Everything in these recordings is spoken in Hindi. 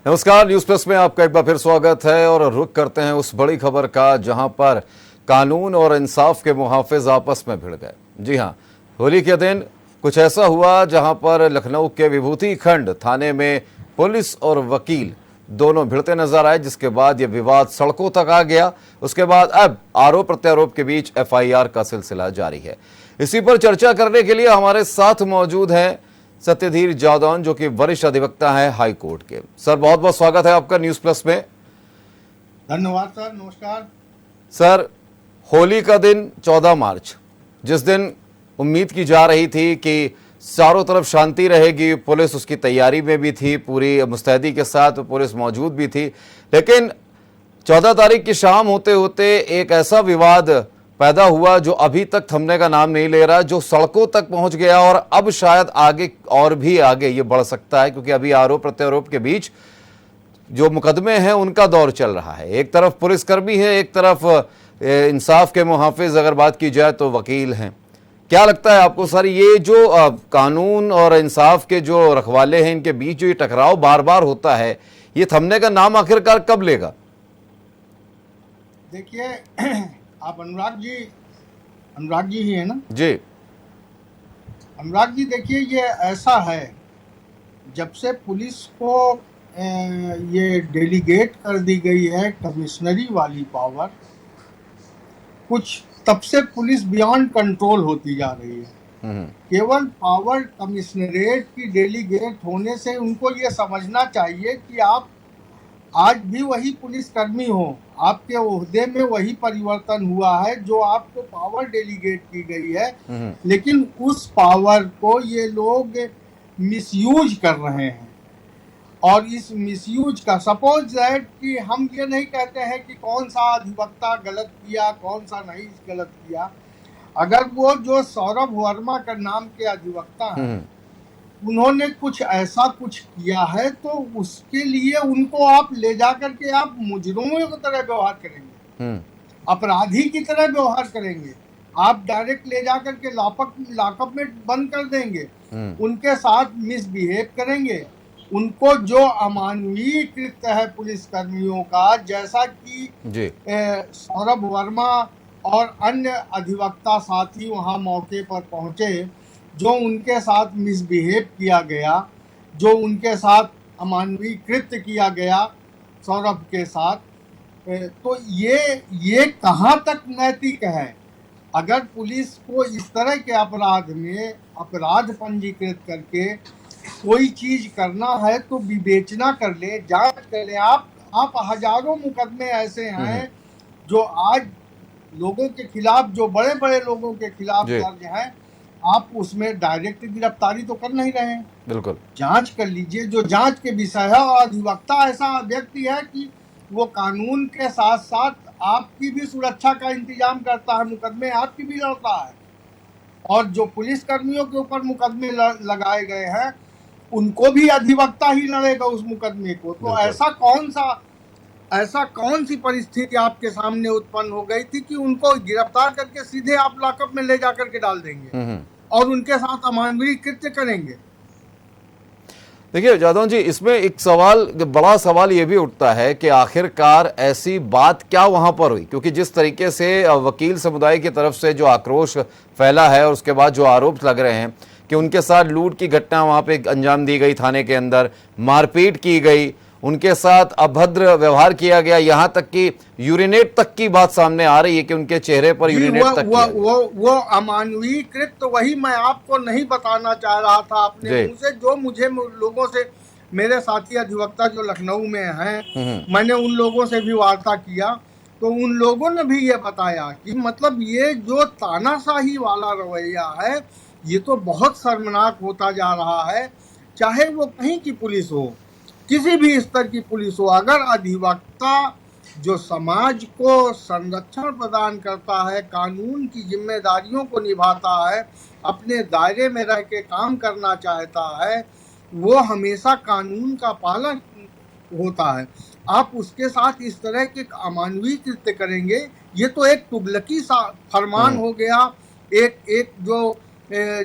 नमस्कार, न्यूज प्लस में आपका एक बार फिर स्वागत है और रुख करते हैं उस बड़ी खबर का जहां पर कानून और इंसाफ के मुहाफिज आपस में भिड़ गए। जी हां, होली के दिन कुछ ऐसा हुआ जहां पर लखनऊ के विभूति खंड थाने में पुलिस और वकील दोनों भिड़ते नजर आए, जिसके बाद यह विवाद सड़कों तक आ गया। उसके बाद अब आरोप प्रत्यारोप के बीच FIR का सिलसिला जारी है। इसी पर चर्चा करने के लिए हमारे साथ मौजूद हैं सत्यधीर जादौन, जो कि वरिष्ठ अधिवक्ता हैं हाई कोर्ट के। सर, बहुत बहुत स्वागत है आपका न्यूज प्लस में। धन्यवाद सर, नमस्कार सर, होली का दिन 14 मार्च, जिस दिन उम्मीद की जा रही थी कि चारों तरफ शांति रहेगी, पुलिस उसकी तैयारी में भी थी, पूरी मुस्तैदी के साथ पुलिस मौजूद भी थी, लेकिन 14 तारीख की शाम होते होते एक ऐसा विवाद पैदा हुआ जो अभी तक थमने का नाम नहीं ले रहा, जो सड़कों तक पहुंच गया और अब शायद आगे और भी आगे ये बढ़ सकता है, क्योंकि अभी आरोप प्रत्यारोप के बीच जो मुकदमे हैं उनका दौर चल रहा है। एक तरफ पुलिसकर्मी है, एक तरफ इंसाफ के मुहाफिज अगर बात की जाए तो वकील हैं। क्या लगता है आपको सर, ये जो कानून और इंसाफ के जो रखवाले हैं, इनके बीच जो ये टकराव बार बार होता है, ये थमने का नाम आखिरकार कब लेगा? देखिए, आप अनुराग जी ही है ना? जी अनुराग जी, देखिए ये ऐसा है, जब से पुलिस को ये डेलीगेट कर दी गई है कमिश्नरी वाली पावर, कुछ तब से पुलिस बियॉन्ड कंट्रोल होती जा रही है। केवल पावर कमिश्नरेट की डेलीगेट होने से उनको ये समझना चाहिए कि आप आज भी वही पुलिसकर्मी हो, आपके ओहदे में वही परिवर्तन हुआ है जो आपको पावर डेलीगेट की गई है, लेकिन उस पावर को ये लोग मिसयूज कर रहे हैं। और इस मिसयूज का, सपोज दैट कि हम ये नहीं कहते हैं कि कौन सा अधिवक्ता गलत किया, कौन सा नहीं गलत किया। अगर वो जो सौरभ वर्मा का नाम के अधिवक्ता हैं, उन्होंने कुछ ऐसा कुछ किया है, तो उसके लिए उनको आप ले जाकर के आप मुजरिमों की तरह व्यवहार करेंगे, अपराधी की तरह व्यवहार करेंगे, आप डायरेक्ट ले जाकर के लॉकअप में बंद कर देंगे, उनके साथ मिसबिहेव करेंगे, उनको जो अमानवीय कृत्य है पुलिसकर्मियों का, जैसा कि सौरभ वर्मा और अन्य अधिवक्ता साथी वहां मौके पर पहुंचे, जो उनके साथ मिसबिहेव किया गया, जो उनके साथ अमानवीय कृत्य किया गया सौरभ के साथ, तो ये कहाँ तक नैतिक है? अगर पुलिस को इस तरह के अपराध में अपराध पंजीकृत करके कोई चीज करना है तो विवेचना कर ले, जांच कर ले। आप हजारों मुकदमे ऐसे हैं जो आज लोगों के खिलाफ, जो बड़े बड़े लोगों के खिलाफ दर्ज हैं, आप उसमें डायरेक्ट गिरफ्तारी तो कर नहीं रहे हैं। बिल्कुल, जांच कर लीजिए, जो जांच के विषय है। और अधिवक्ता ऐसा व्यक्ति है कि वो कानून के साथ साथ आपकी भी सुरक्षा का इंतजाम करता है, मुकदमे आपकी भी लड़ता है, और जो पुलिसकर्मियों के ऊपर मुकदमे लगाए गए हैं उनको भी अधिवक्ता ही लड़ेगा उस मुकदमे को। तो ऐसा कौन सी परिस्थिति आपके सामने उत्पन्न हो गई थी कि उनको गिरफ्तार करके सीधे आप लॉकअप में ले जाकर के डाल देंगे और उनके साथ अमानवीय कृत्य करेंगे? देखिए जादौन जी, इसमें एक सवाल, बड़ा सवाल ये भी उठता है कि आखिरकार ऐसी बात क्या वहां पर हुई, क्योंकि जिस तरीके से वकील समुदाय की तरफ से जो आक्रोश फैला है और उसके बाद जो आरोप लग रहे हैं कि उनके साथ लूट की घटना वहां पे अंजाम दी गई, थाने के अंदर मारपीट की गई, उनके साथ अभद्र व्यवहार किया गया, यहाँ तक कि यूरिनेट तक की बात सामने आ रही है कि उनके चेहरे पर यूरिनेट तक वो अमानवीय कृत्य, वही मैं आपको नहीं बताना चाह रहा था अपने मुंह से, जो मुझे लोगों से, मेरे साथी अधिवक्ता जो लखनऊ में हैं, मैंने उन लोगों से भी वार्ता किया, तो उन लोगों ने भी ये बताया कि मतलब ये जो तानाशाही वाला रवैया है, ये तो बहुत शर्मनाक होता जा रहा है। चाहे वो कहीं की पुलिस हो, किसी भी स्तर की पुलिस हो, अगर अधिवक्ता जो समाज को संरक्षण प्रदान करता है, कानून की जिम्मेदारियों को निभाता है, अपने दायरे में रह के काम करना चाहता है, वो हमेशा कानून का पालन होता है। आप उसके साथ इस तरह के अमानवीय कृत्य करेंगे, ये तो एक तुगलकी सा फरमान हो गया। एक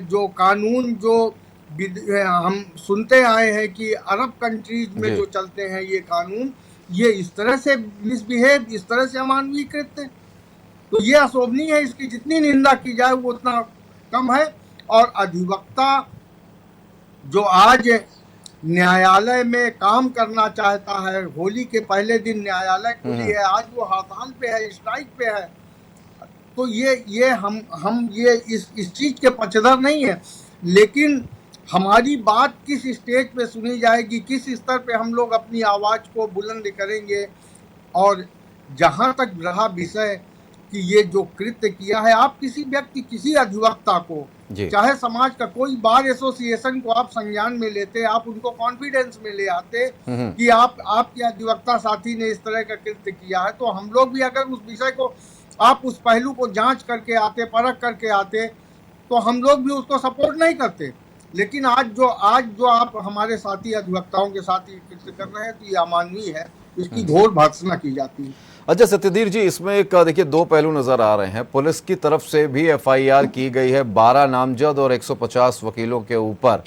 जो कानून जो हम सुनते आए हैं कि अरब कंट्रीज में जी। जो चलते हैं ये कानून, ये इस तरह से मिसबिहेव, इस तरह से अमानवीय कृत्य, तो ये अशोभनीय है। इसकी जितनी निंदा की जाए वो उतना कम है। और अधिवक्ता जो आज न्यायालय में काम करना चाहता है, होली के पहले दिन न्यायालय खुली है, आज वो हड़ताल पे है, स्ट्राइक पे है, तो ये हम ये इस चीज के पक्षधर नहीं है। लेकिन हमारी बात किस स्टेज पे सुनी जाएगी, किस स्तर पे हम लोग अपनी आवाज को बुलंद करेंगे। और जहां तक रहा विषय कि ये जो कृत्य किया है, आप किसी व्यक्ति, किसी अधिवक्ता को, जी। चाहे समाज का कोई बार एसोसिएशन को आप संज्ञान में लेते, आप उनको कॉन्फिडेंस में ले आते कि आपके अधिवक्ता साथी ने इस तरह का कृत्य किया है, तो हम लोग भी अगर उस विषय को, आप उस पहलू को जांच करके आते, परख करके आते, तो हम लोग भी उसको सपोर्ट नहीं करते। लेकिन आज जो आप हमारे साथी अधिवक्ताओं के साथ ये कृत्य कर रहे हैं, तो ये अमानवीय है, इसकी घोर भर्त्सना की जाती है। अच्छा सत्यधीर जी, इसमें एक देखिए दो पहलू नजर आ रहे हैं। पुलिस की तरफ से भी एफआईआर की गई है, 12 नामजद और 150 वकीलों के ऊपर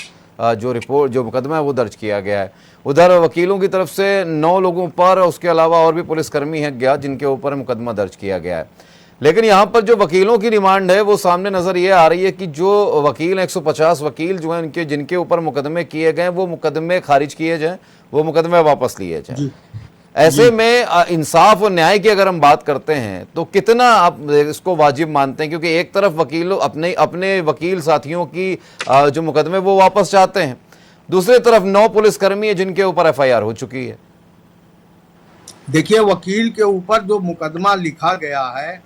जो मुकदमा है वो दर्ज किया गया है। उधर वकीलों की तरफ से 9 लोगों पर, उसके अलावा और भी पुलिसकर्मी हैं ज्ञात जिनके ऊपर मुकदमा दर्ज किया गया है। लेकिन यहाँ पर जो वकीलों की डिमांड है वो सामने नजर ये आ रही है कि जो वकील 150 वकील जो हैं जिनके ऊपर मुकदमे किए गए, वो मुकदमे खारिज किए जाएं, वो मुकदमे वापस लिए जाएं। ऐसे में इंसाफ और न्याय की अगर हम बात करते हैं तो कितना आप इसको वाजिब मानते हैं? क्योंकि एक तरफ वकीलों अपने वकील साथियों की जो मुकदमे वो वापस चाहते हैं, दूसरी तरफ 9 पुलिसकर्मी है जिनके ऊपर एफआईआर हो चुकी है। देखिए, वकील के ऊपर जो मुकदमा लिखा गया है,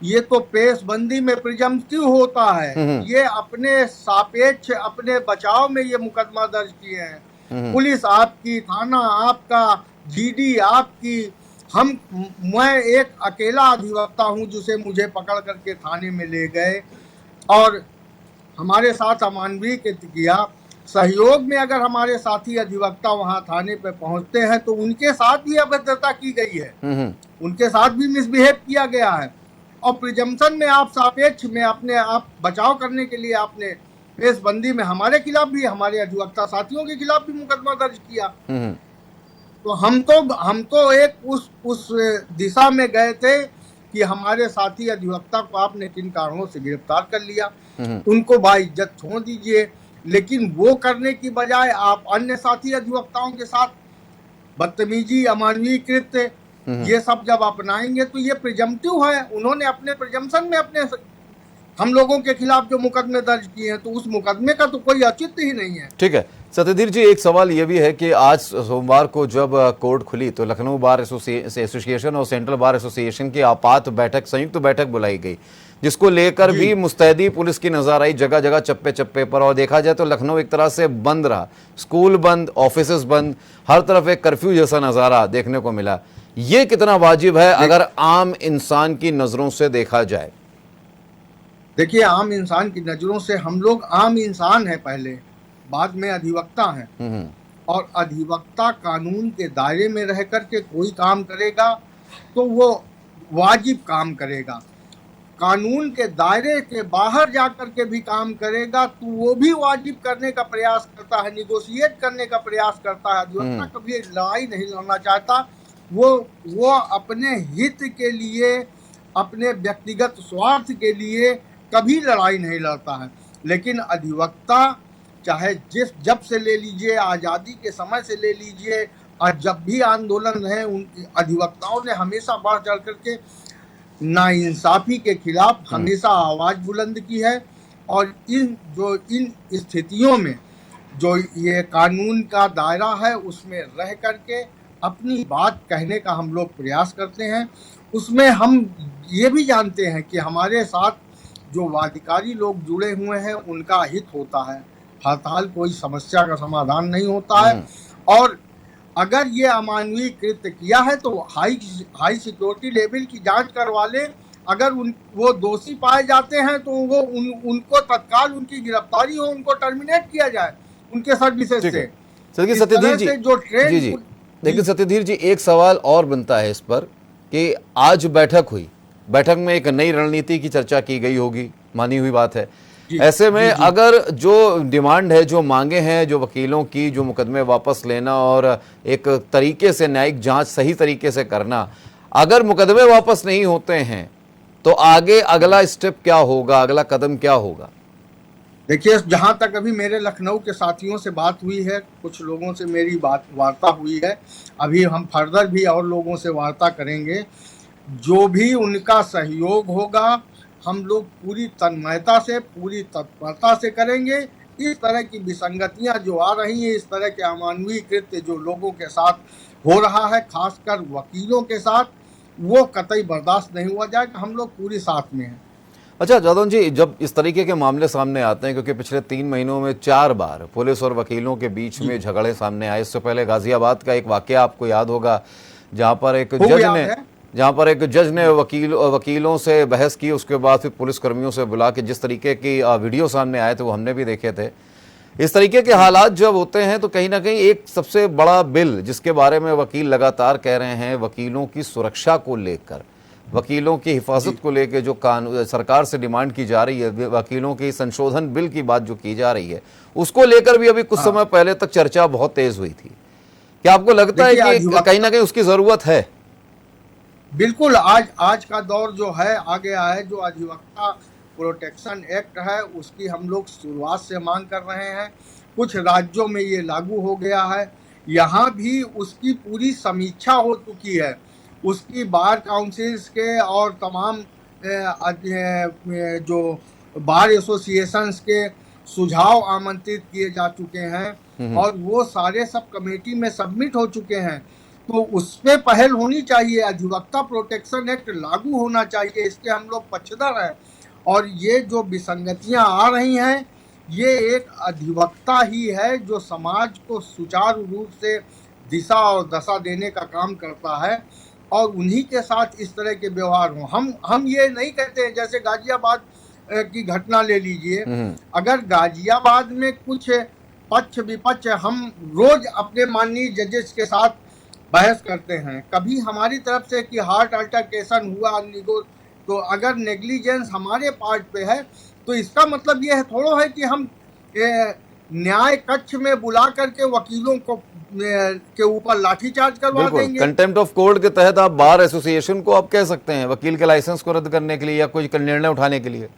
ये तो पेशबंदी में प्रिजम्पटिव होता है। ये अपने सापेक्ष, अपने बचाव में ये मुकदमा दर्ज किए हैं। पुलिस आपकी, थाना आपका, जीडी आपकी, मैं एक अकेला अधिवक्ता हूं जिसे मुझे पकड़ करके थाने में ले गए और हमारे साथ अमानवीय कृत्य किया। सहयोग में अगर हमारे साथी अधिवक्ता वहां थाने पे पहुंचते हैं तो उनके साथ भी अभद्रता की गई है, उनके साथ भी मिसबिहेव किया गया है। और प्रिजम्पशन में आप सापेक्ष में अपने आप बचाव करने के लिए आपने पेशबंदी में हमारे खिलाफ भी, हमारे अधिवक्ता साथियों के खिलाफ भी मुकदमा दर्ज किया। तो हम तो एक उस दिशा में गए थे कि हमारे साथी अधिवक्ता को आपने किन कारणों से गिरफ्तार कर लिया, उनको बाइज्जत छोड़ दीजिए। लेकिन वो करने की बजाय आप अन्य साथी अधिवक्ताओं के साथ बदतमीजी, अमानवीय कृत्य, ये सब जब अपनाएंगे तो ये प्रिजम्पटिव है। उन्होंने अपने प्रिजम्पशन में अपने हम लोगों के खिलाफ जो मुकदमे दर्ज किए हैं, तो उस मुकदमे का तो कोई औचित्य ही नहीं है। ठीक है सत्यधीर जी, एक सवाल ये भी है कि आज सोमवार को जब कोर्ट खुली तो लखनऊ बार एसोसिएशन और सेंट्रल बार एसोसिएशन की आपात बैठक, संयुक्त बैठक बुलाई गई, जिसको लेकर भी मुस्तैदी पुलिस की नजर आई जगह जगह, चप्पे चप्पे पर। और देखा जाए तो लखनऊ एक तरह से बंद रहा, स्कूल बंद, ऑफिसेस बंद, हर तरफ एक कर्फ्यू जैसा नजारा देखने को मिला। ये कितना वाजिब है अगर आम इंसान की नजरों से देखा जाए? देखिए, आम इंसान की नजरों से हम लोग आम इंसान हैं पहले, बाद में अधिवक्ता हैं। और अधिवक्ता कानून के दायरे में रह करके कोई काम करेगा तो वो वाजिब काम करेगा। कानून के दायरे के बाहर जाकर के भी काम करेगा तो वो भी वाजिब करने का प्रयास करता है, निगोशिएट करने का प्रयास करता है। अधिवक्ता कभी लड़ाई नहीं लड़ना चाहता, वो अपने हित के लिए, अपने व्यक्तिगत स्वार्थ के लिए कभी लड़ाई नहीं लड़ता है। लेकिन अधिवक्ता चाहे जब से ले लीजिए, आज़ादी के समय से ले लीजिए, और जब भी आंदोलन है, उन अधिवक्ताओं ने हमेशा बढ़ चढ़ करके नाइंसाफी के खिलाफ हमेशा आवाज़ बुलंद की है। और इन स्थितियों में जो ये कानून का दायरा है उसमें रह करके अपनी बात कहने का हम लोग प्रयास करते हैं। उसमें हम ये भी जानते हैं कि हमारे साथ जो वादिकारी लोग जुड़े हुए हैं उनका हित होता है। हड़ताल कोई समस्या का समाधान नहीं होता है। और अगर ये अमानवीय कृत्य किया है तो हाई सिक्योरिटी लेवल की जांच करवा ले। अगर वो दोषी पाए जाते हैं तो वो उनको तत्काल उनकी गिरफ्तारी हो, उनको टर्मिनेट किया जाए उनके सर्विसेज से। सत्यधीर जी, जी लेकिन सत्यधीर जी, एक सवाल और बनता है इस पर कि आज बैठक हुई, बैठक में एक नई रणनीति की चर्चा की गई होगी, मानी हुई बात है। जी ऐसे में जी जी अगर जो डिमांड है, जो मांगे हैं जो वकीलों की, जो मुकदमे वापस लेना और एक तरीके से न्यायिक जांच सही तरीके से करना, अगर मुकदमे वापस नहीं होते हैं तो आगे अगला स्टेप क्या होगा, अगला कदम क्या होगा? देखिए, जहां तक अभी मेरे लखनऊ के साथियों से बात हुई है, कुछ लोगों से मेरी वार्ता हुई है, अभी हम फर्दर भी और लोगों से वार्ता करेंगे। जो भी उनका सहयोग होगा, हम लोग पूरी तन्मयता से, पूरी तत्परता से करेंगे। इस तरह की विसंगतियां जो आ रही हैं, इस तरह के अमानवीय कृत्य जो लोगों के साथ हो रहा है, खासकर वकीलों के साथ, वो कतई बर्दाश्त नहीं हुआ जाएगा। हम लोग पूरी साथ में हैं। अच्छा जादव जी, जब इस तरीके के मामले सामने आते हैं, क्योंकि पिछले 3 महीनों में 4 बार पुलिस और वकीलों के बीच जी, में झगड़े सामने आए। इससे पहले गाजियाबाद का एक वाकया आपको याद होगा, जहां पर एक खूब जज याद ने है। जहां पर एक जज ने वकीलों से बहस की, उसके बाद फिर पुलिसकर्मियों से बुला के जिस तरीके की वीडियो सामने आए थे वो हमने भी देखे थे। इस तरीके के हालात जब होते हैं तो कहीं ना कहीं एक सबसे बड़ा बिल जिसके बारे में वकील लगातार कह रहे हैं, वकीलों की सुरक्षा को लेकर, वकीलों की हिफाजत जी को लेकर जो कानून सरकार से डिमांड की जा रही है, वकीलों की संशोधन बिल की बात जो की जा रही है, उसको लेकर भी अभी कुछ हाँ, समय पहले तक चर्चा बहुत तेज हुई थी। क्या आपको लगता है देखिए, कि कहीं ना कहीं उसकी जरूरत है? बिल्कुल, आज आज का दौर जो है आ गया है। जो अधिवक्ता प्रोटेक्शन एक्ट है, उसकी हम लोग शुरुआत से मांग कर रहे हैं। कुछ राज्यों में ये लागू हो गया है, यहाँ भी उसकी पूरी समीक्षा हो चुकी है। उसकी बार काउंसिल्स के और तमाम जो बार एसोसिएशंस के सुझाव आमंत्रित किए जा चुके हैं और वो सारे सब कमेटी में सबमिट हो चुके हैं। तो उस पे पहल होनी चाहिए। अधिवक्ता प्रोटेक्शन एक्ट लागू होना चाहिए, इसके हम लोग पक्षधर हैं। और ये जो विसंगतियां आ रही हैं, ये एक अधिवक्ता ही है जो समाज को सुचारू रूप से दिशा और दशा देने का काम करता है, और उन्हीं के साथ इस तरह के व्यवहार हो। हम ये नहीं कहते हैं, जैसे गाजियाबाद की घटना ले लीजिए। अगर गाजियाबाद में कुछ पक्ष विपक्ष, हम रोज अपने माननीय जजेस के साथ बहस करते हैं, कभी हमारी तरफ से कि हार्ट अल्टरकेशन हुआ, तो अगर नेग्लिजेंस हमारे पार्ट पे है, तो इसका मतलब ये है थोड़ा है कि हम न्याय कक्ष में बुला करके वकीलों को के ऊपर लाठीचार्ज करवा बिल्कुल, देंगे। कंटेम्प्ट ऑफ कोर्ट के तहत आप बार एसोसिएशन को आप कह सकते हैं वकील के लाइसेंस को रद्द करने के लिए या कोई निर्णय उठाने के लिए।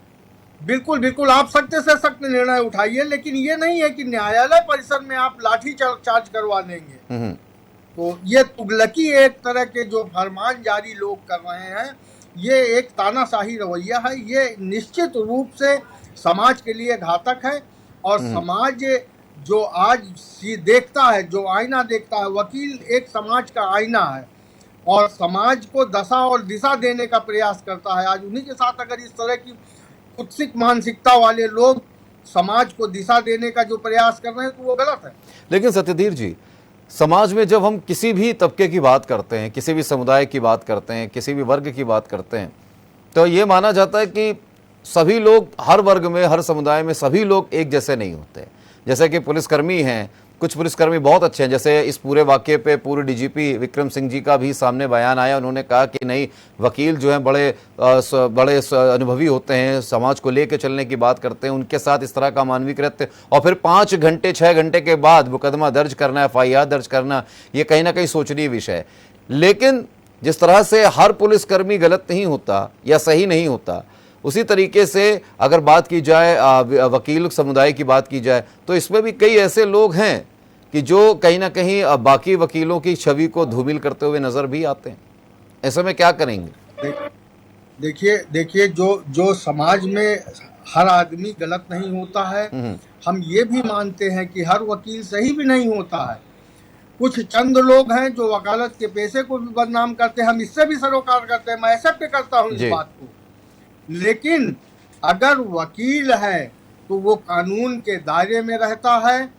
बिल्कुल बिल्कुल, आप सख्त से सख्त निर्णय उठाइए, लेकिन ये नहीं है कि न्यायालय परिसर में आप लाठी चार्ज करवा देंगे। तो ये तुगलकी एक तरह के जो फरमान जारी लोग कर रहे हैं, ये एक तानाशाही रवैया है। ये निश्चित रूप से समाज के लिए घातक है। और समाज जो आज देखता है, जो आईना देखता है, वकील एक समाज का आईना है और समाज को दशा और दिशा देने का प्रयास करता है। आज उन्हीं के साथ अगर इस तरह की कुत्सित मानसिकता वाले लोग समाज को दिशा देने का जो प्रयास कर रहे हैं, तो वो गलत है। लेकिन सत्यधीर जी, समाज में जब हम किसी भी तबके की बात करते हैं, किसी भी समुदाय की बात करते हैं, किसी भी वर्ग की बात करते हैं, तो ये माना जाता है कि सभी लोग, हर वर्ग में, हर समुदाय में सभी लोग एक जैसे नहीं होते। जैसे कि पुलिसकर्मी हैं, कुछ पुलिसकर्मी बहुत अच्छे हैं। जैसे इस पूरे वाक़ये पे पूर्व डीजीपी विक्रम सिंह जी का भी सामने बयान आया। उन्होंने कहा कि नहीं, वकील जो हैं बड़े अनुभवी होते हैं, समाज को लेकर चलने की बात करते हैं, उनके साथ इस तरह का मानवीय कृत्य और फिर 5 घंटे 6 घंटे के बाद मुकदमा दर्ज करना, FIR दर्ज करना, ये कहीं ना कहीं सोचनीय विषय है। लेकिन जिस तरह से हर पुलिसकर्मी गलत नहीं होता या सही नहीं होता, उसी तरीके से अगर बात की जाए, वकील समुदाय की बात की जाए, तो इसमें भी कई ऐसे लोग हैं कि जो कहीं ना कहीं बाकी वकीलों की छवि को धूमिल करते हुए नजर भी आते हैं। ऐसे में क्या करेंगे? देखिए, जो समाज में हर आदमी गलत नहीं होता है। हम ये भी मानते हैं कि हर वकील सही भी नहीं होता है। कुछ चंद लोग हैं जो वकालत के पेशे को भी बदनाम करते हैं, हम इससे भी सरोकार करते हैं, मैं एक्सेप्ट करता हूं इस बात को। लेकिन अगर वकील है तो वो कानून के दायरे में रहता है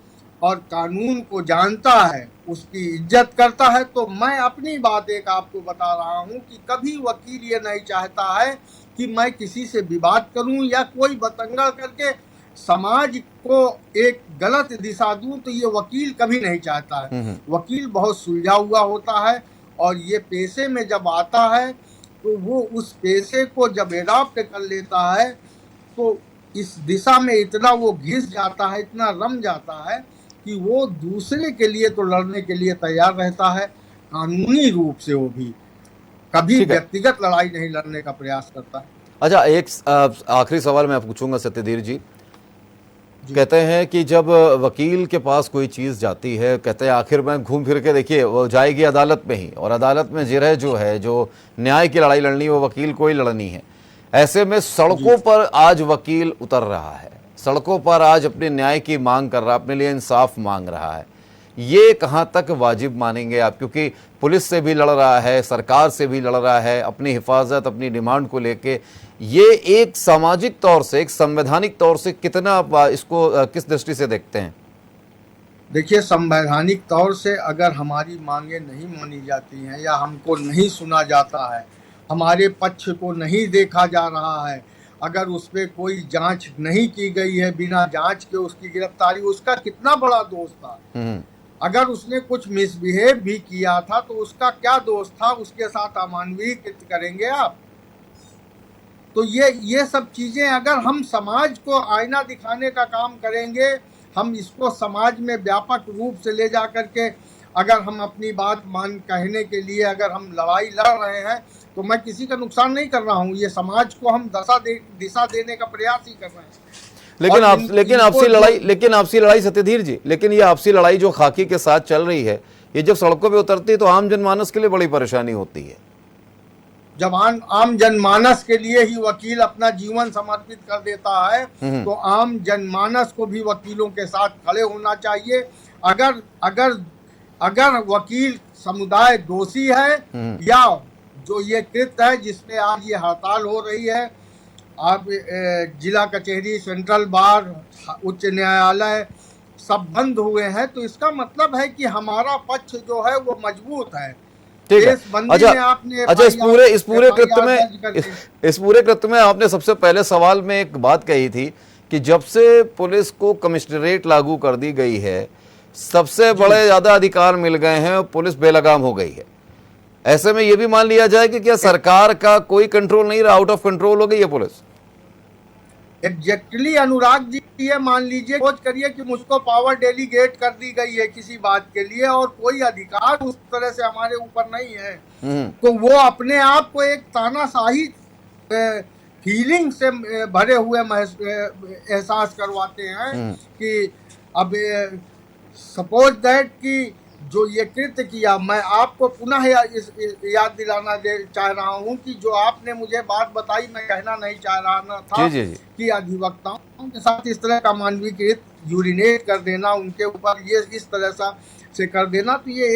और कानून को जानता है, उसकी इज्जत करता है। तो मैं अपनी बात एक आपको बता रहा हूं कि कभी वकील ये नहीं चाहता है कि मैं किसी से विवाद करूं या कोई बतंगड़ करके समाज को एक गलत दिशा दूं, तो ये वकील कभी नहीं चाहता है। वकील बहुत सुलझा हुआ होता है और ये पेशे में जब आता है तो वो उस पेशे को जब एडॉप्ट कर लेता है, तो इस दिशा में इतना वो घिस जाता है, इतना रम जाता है कि वो दूसरे के लिए तो लड़ने के लिए तैयार रहता है, कानूनी रूप से वो भी कभी ठीक है। व्यक्तिगत लड़ाई नहीं लड़ने का प्रयास करता है। अच्छा, एक आखिरी सवाल मैं पूछूंगा सत्यधीर जी। जी। कहते हैं कि जब वकील के पास कोई चीज़ जाती है, कहते हैं आखिर में घूम फिर के देखिए वो जाएगी अदालत में ही, और अदालत में जिरह जो है, जो न्याय की लड़ाई लड़नी है वो वकील को ही लड़नी है। ऐसे में सड़कों पर आज वकील उतर रहा है, सड़कों पर आज अपने न्याय की मांग कर रहा है, अपने लिए इंसाफ मांग रहा है। ये कहाँ तक वाजिब मानेंगे आप? क्योंकि पुलिस से भी लड़ रहा है, सरकार से भी लड़ रहा है, अपनी हिफाजत, अपनी डिमांड को लेके। ये एक सामाजिक तौर से, एक संवैधानिक तौर से कितना आप इसको किस दृष्टि से देखते हैं? देखिए, संवैधानिक तौर से अगर हमारी मांगे नहीं मानी जाती हैं या हमको नहीं सुना जाता है, हमारे पक्ष को नहीं देखा जा रहा है, अगर उस पर कोई जांच नहीं की गई है, बिना जांच के उसकी गिरफ्तारी, उसका कितना बड़ा दोष था। अगर उसने कुछ मिसबिहेव भी किया था तो उसका क्या दोष था, उसके साथ अमानवीय कृत्य करेंगे आप? तो ये सब चीजें अगर हम समाज को आईना दिखाने का काम करेंगे, हम इसको समाज में व्यापक रूप से ले जा करके अगर हम अपनी बात कहने के लिए अगर हम लड़ाई लड़ रहे हैं, तो मैं किसी का नुकसान नहीं कर रहा हूँ, ये समाज को हम दिशा देने का प्रयास ही कर रहे हैं। लेकिन आपसी लड़ाई सत्यधीर जी, लेकिन ये आपसी लड़ाई जो खाकी के साथ चल रही है, ये जब सड़कों पे उतरती है तो आम जनमानस के लिए बड़ी परेशानी होती है। जब आम जनमानस के लिए ही वकील अपना जीवन समर्पित कर देता है, तो आम जनमानस को भी वकीलों के साथ खड़े होना चाहिए। अगर अगर अगर वकील समुदाय दोषी है या जो ये कृत्य है जिसपे आज ये हड़ताल हो रही है, आप जिला कचहरी, सेंट्रल बार, उच्च न्यायालय सब बंद हुए हैं, तो इसका मतलब है कि हमारा पक्ष जो है वो मजबूत है। ठीक है। अच्छा, इस पूरे कृत्य में आपने सबसे पहले सवाल में एक बात कही थी कि जब से पुलिस को कमिश्नरेट लागू कर दी गई है, सबसे बड़े ज्यादा अधिकार मिल गए हैं और पुलिस बेलगाम हो गई है। ऐसे में यह भी मान लिया जाए कि क्या सरकार का कोई कंट्रोल नहीं रहा, आउट ऑफ कंट्रोल हो गई है पुलिस? एग्जैक्टली अनुराग जी, ये मान लीजिए, सोच करिए कि मुझको पावर डेलीगेट कर दी गई है किसी बात के लिए और कोई अधिकार उस तरह से हमारे ऊपर नहीं है, तो वो अपने आप को एक तानाशाही फीलिंग से भरे हुए एहसास करवाते हैं कि अब सपोज दैट कि जो ये कृत्य किया, मैं आपको पुनः याद दिलाना चाह रहा हूँ कि जो आपने मुझे बात बताई, मैं कहना नहीं चाह रहा था कि अधिवक्ताओं के साथ इस तरह का मानवीकृत यूरिनेट कर देना, उनके ऊपर ये इस तरह से कर देना, तो ये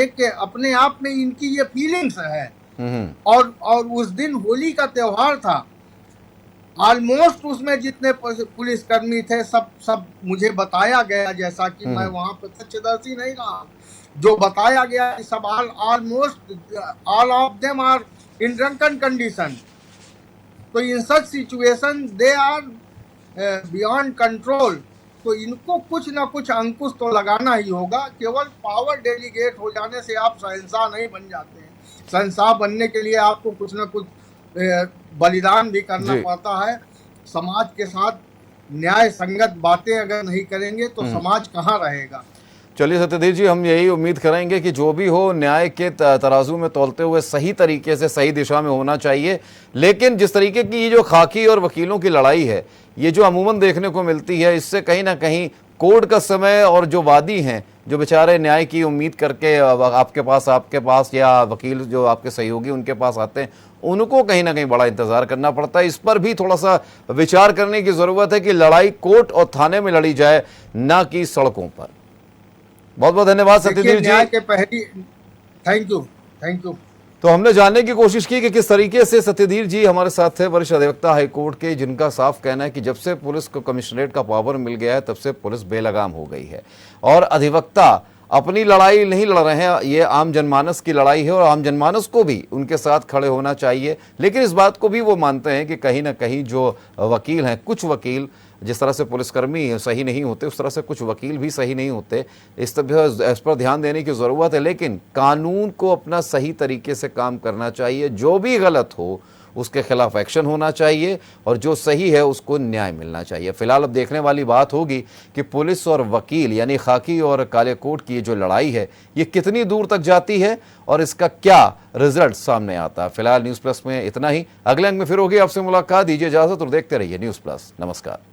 एक अपने आप में इनकी ये फीलिंग्स है। और उस दिन होली का त्योहार था, ऑलमोस्ट उसमें जितने पुलिसकर्मी थे सब मुझे बताया गया, जैसा कि मैं वहां प्रत्यक्षदर्शी नहीं रहा, जो बताया गया सब almost all of them are in drunken condition. तो in such situation they are beyond control, तो इनको कुछ ना कुछ अंकुश तो लगाना ही होगा। केवल पावर डेलीगेट हो जाने से आप शहंशाह नहीं बन जाते हैं। शहंशाह बनने के लिए आपको कुछ ना कुछ बलिदान भी करना पड़ता है। समाज के साथ न्याय संगत बातें अगर नहीं करेंगे तो समाज कहाँ रहेगा। चलिए सत्यधीर जी, हम यही उम्मीद करेंगे कि जो भी हो न्याय के तराजू में तौलते हुए सही तरीके से सही दिशा में होना चाहिए। लेकिन जिस तरीके की ये जो खाकी और वकीलों की लड़ाई है, ये जो अमूमन देखने को मिलती है, इससे कहीं ना कहीं कोर्ट का समय और जो वादी हैं, जो बेचारे न्याय की उम्मीद करके आपके पास या वकील जो आपके सहयोगी उनके पास आते हैं, उनको कहीं ना कहीं बड़ा इंतजार करना पड़ता है। इस पर भी थोड़ा सा विचार करने की जरूरत है कि लड़ाई कोर्ट और थाने में लड़ी जाए, ना कि सड़कों पर। बहुत बहुत धन्यवाद सत्यधीर जी। Thank you. तो हमने जानने की कोशिश की कि किस तरीके से सत्यधीर जी हमारे साथ थे, वरिष्ठ अधिवक्ता हाईकोर्ट के, जिनका साफ कहना है कि जब से पुलिस को कमिश्नरेट का पावर मिल गया है तब से पुलिस बेलगाम हो गई है और अधिवक्ता अपनी लड़ाई नहीं लड़ रहे हैं, ये आम जनमानस की लड़ाई है और आम जनमानस को भी उनके साथ खड़े होना चाहिए। लेकिन इस बात को भी वो मानते हैं कि कहीं ना कहीं जो वकील हैं, कुछ वकील जिस तरह से पुलिसकर्मी सही नहीं होते, उस तरह से कुछ वकील भी सही नहीं होते। इस पर ध्यान देने की ज़रूरत है। लेकिन कानून को अपना सही तरीके से काम करना चाहिए। जो भी गलत हो उसके खिलाफ एक्शन होना चाहिए और जो सही है उसको न्याय मिलना चाहिए। फिलहाल अब देखने वाली बात होगी कि पुलिस और वकील यानी खाकी और काले कोट की जो लड़ाई है ये कितनी दूर तक जाती है और इसका क्या रिजल्ट सामने आता है। फिलहाल न्यूज़ प्लस में इतना ही। अगले अंक में फिर होगी आपसे मुलाकात। दीजिए इजाजत और देखते रहिए न्यूज़ प्लस। नमस्कार।